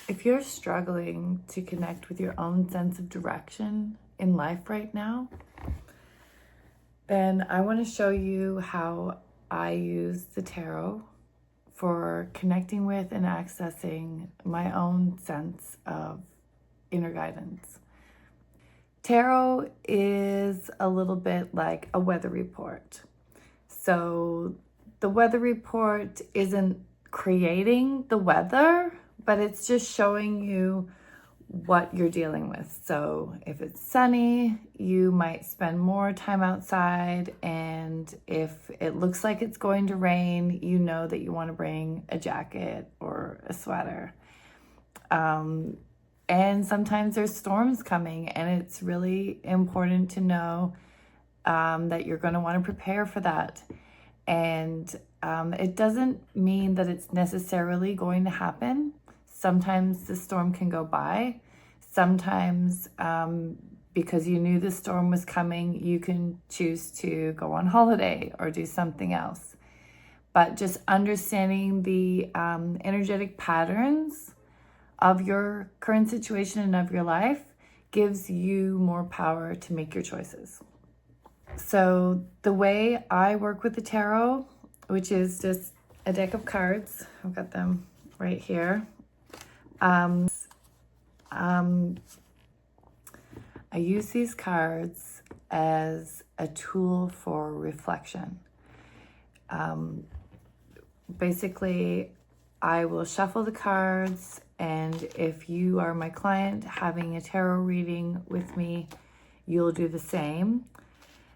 If you're struggling to connect with your own sense of direction in life right now, then I want to show you how I use the tarot for connecting with and accessing my own sense of inner guidance. Tarot is a little bit like a weather report. So the weather report isn't creating the weather, but it's just showing you what you're dealing with. So if it's sunny, you might spend more time outside, and if it looks like it's going to rain, you know that you want to bring a jacket or a sweater. And sometimes there's storms coming, and it's really important to know that you're going to want to prepare for that. And it doesn't mean that it's necessarily going to happen. Sometimes the storm can go by. Sometimes because you knew the storm was coming, you can choose to go on holiday or do something else. But just understanding the energetic patterns of your current situation and of your life gives you more power to make your choices. So the way I work with the tarot, which is just a deck of cards, I've got them right here. I use these cards as a tool for reflection. Basically, I will shuffle the cards, and if you are my client having a tarot reading with me, you'll do the same.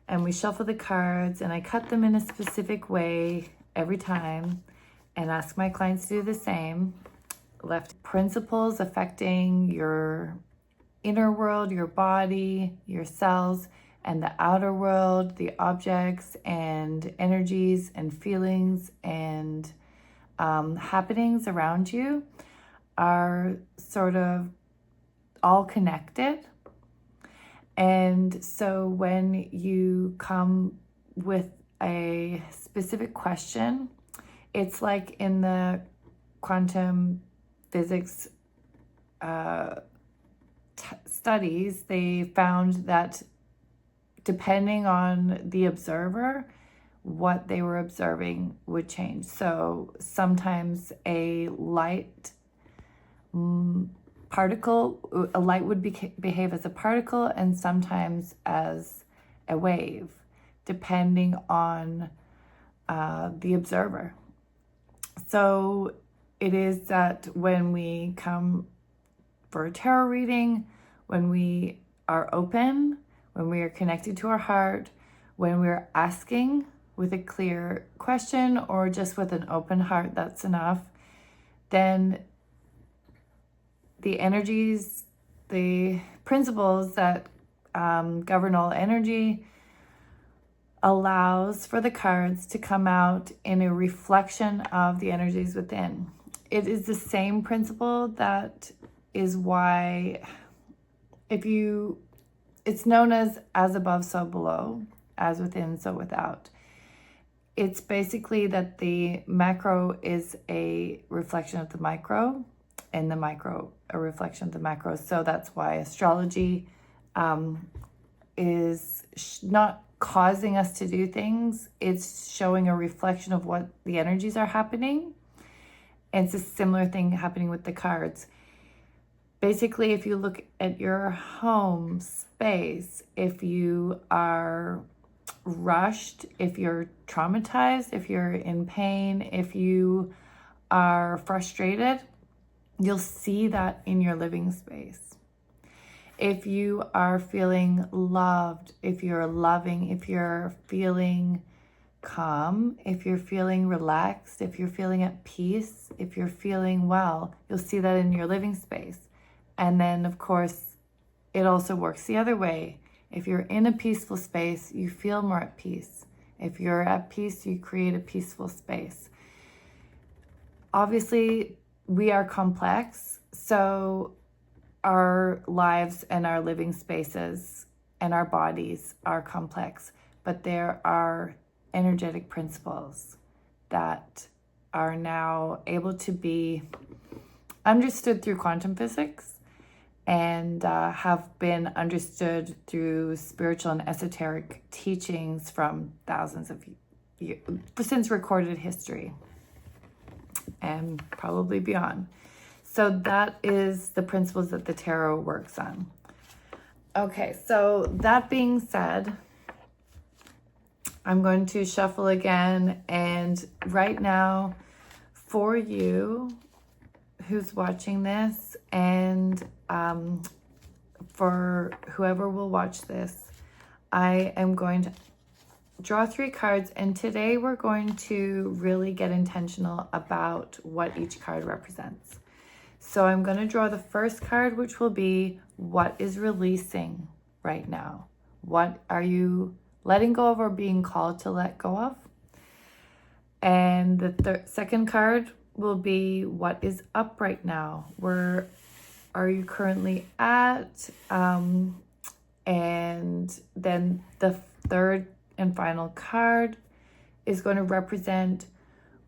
And we shuffle the cards, and I cut them in a specific way every time and ask my clients to do the same. Left principles affecting your inner world, your body, your cells, and the outer world, the objects and energies and feelings and happenings around you are sort of all connected. And so when you come with a specific question, it's like in the quantum physics studies, they found that depending on the observer, what they were observing would change. So sometimes a light would behave as a particle, and sometimes as a wave, depending on the observer. So it is that when we come for a tarot reading, when we are open, when we are connected to our heart, when we're asking with a clear question or just with an open heart, that's enough, then the energies, the principles that govern all energy allows for the cards to come out in a reflection of the energies within. It is the same principle that is why it's known as above, so below, as within, so without. It's basically that the macro is a reflection of the micro, and the micro a reflection of the macro. So that's why astrology is not causing us to do things. It's showing a reflection of what the energies are happening. And it's a similar thing happening with the cards. Basically, if you look at your home space, if you are rushed, if you're traumatized, if you're in pain, if you are frustrated, you'll see that in your living space. If you are feeling loved, if you're loving, if you're feeling calm, if you're feeling relaxed, if you're feeling at peace, if you're feeling well, you'll see that in your living space. And then, of course, it also works the other way. If you're in a peaceful space, you feel more at peace. If you're at peace, you create a peaceful space. Obviously, we are complex, so our lives and our living spaces and our bodies are complex, but there are energetic principles that are now able to be understood through quantum physics and have been understood through spiritual and esoteric teachings from thousands of years, since recorded history and probably beyond. So that is the principles that the tarot works on. Okay, so that being said, I'm going to shuffle again, and right now for you who's watching this, and for whoever will watch this, I am going to draw 3 cards, and today we're going to really get intentional about what each card represents. So I'm going to draw the first card, which will be what is releasing right now. What are you letting go of or being called to let go of? And the second card will be what is up right now. Where are you currently at? And then the third and final card is going to represent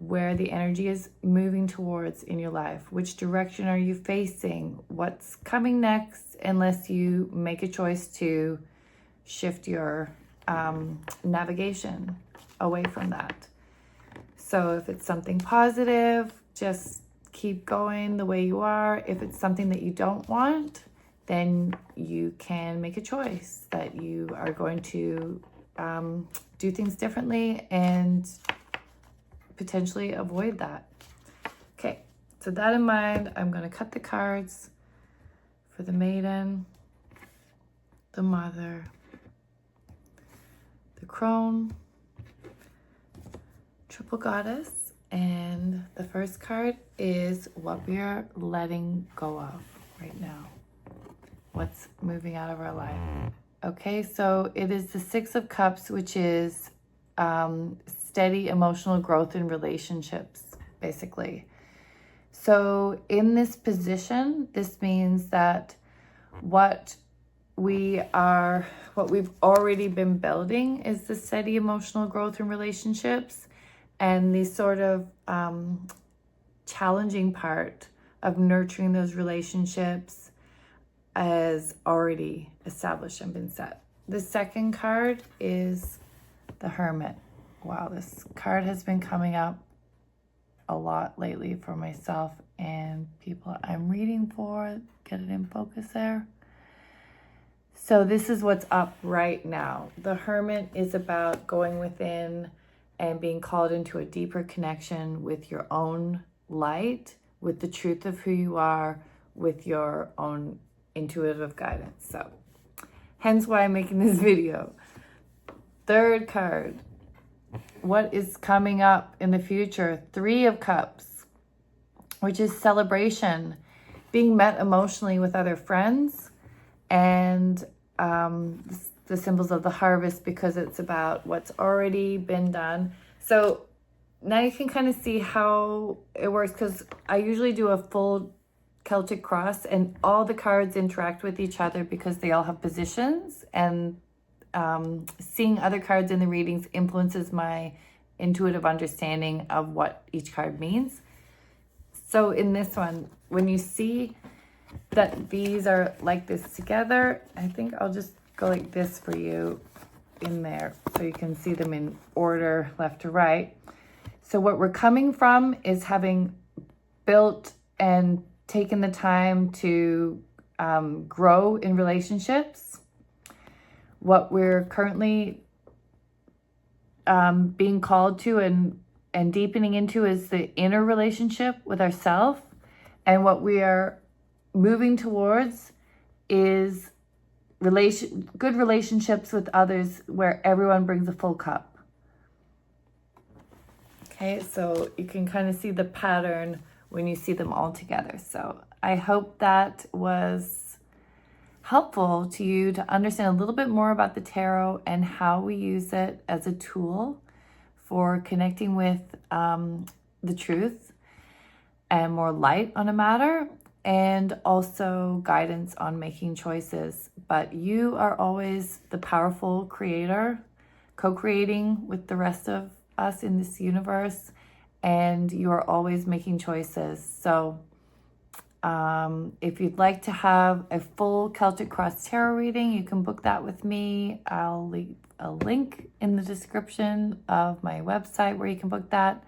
where the energy is moving towards in your life. Which direction are you facing? What's coming next, unless you make a choice to shift your navigation away from that. So if it's something positive, just keep going the way you are. If it's something that you don't want, then you can make a choice that you are going to do things differently and potentially avoid that. Okay, so that in mind, I'm going to cut the cards for the Maiden, the Mother, the Crone, Triple Goddess, and the first card is what we are letting go of right now. What's moving out of our life. Okay, so it is the 6 of Cups, which is steady emotional growth in relationships, basically. So in this position, this means that what we've already been building is the steady emotional growth in relationships, and the sort of challenging part of nurturing those relationships has already established and been set. The second card is the Hermit. Wow, this card has been coming up a lot lately for myself and people I'm reading for. Get it in focus there. So this is what's up right now. The Hermit is about going within and being called into a deeper connection with your own light, with the truth of who you are, with your own intuitive guidance. So hence why I'm making this video. Third card, what is coming up in the future? 3 of Cups, which is celebration, being met emotionally with other friends, and the symbols of the harvest, because it's about what's already been done. So now you can kind of see how it works, because I usually do a full Celtic cross and all the cards interact with each other because they all have positions, and seeing other cards in the readings influences my intuitive understanding of what each card means. So in this one, when you see that these are like this together, I think I'll just go like this for you in there so you can see them in order left to right. So what we're coming from is having built and taken the time to grow in relationships. What we're currently being called to and deepening into is the inner relationship with ourselves. And what we are moving towards is good relationships with others where everyone brings a full cup. Okay, so you can kind of see the pattern when you see them all together. So I hope that was helpful to you to understand a little bit more about the tarot and how we use it as a tool for connecting with the truth and more light on a matter, and also guidance on making choices. But you are always the powerful creator, co-creating with the rest of us in this universe, and you are always making choices. So If you'd like to have a full Celtic Cross Tarot reading, you can book that with me. I'll leave a link in the description of my website where you can book that.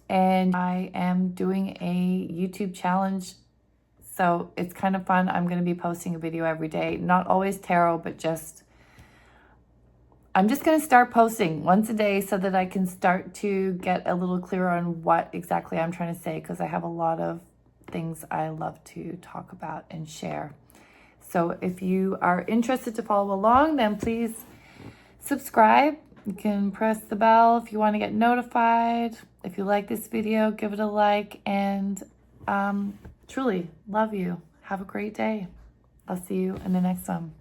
And I am doing a YouTube challenge, so it's kind of fun. I'm going to be posting a video every day, not always tarot, but I'm just going to start posting once a day so that I can start to get a little clearer on what exactly I'm trying to say, because I have a lot of things I love to talk about and share. So if you are interested to follow along, then please subscribe. You can press the bell if you want to get notified. If you like this video, give it a like, and truly love you. Have a great day. I'll see you in the next one.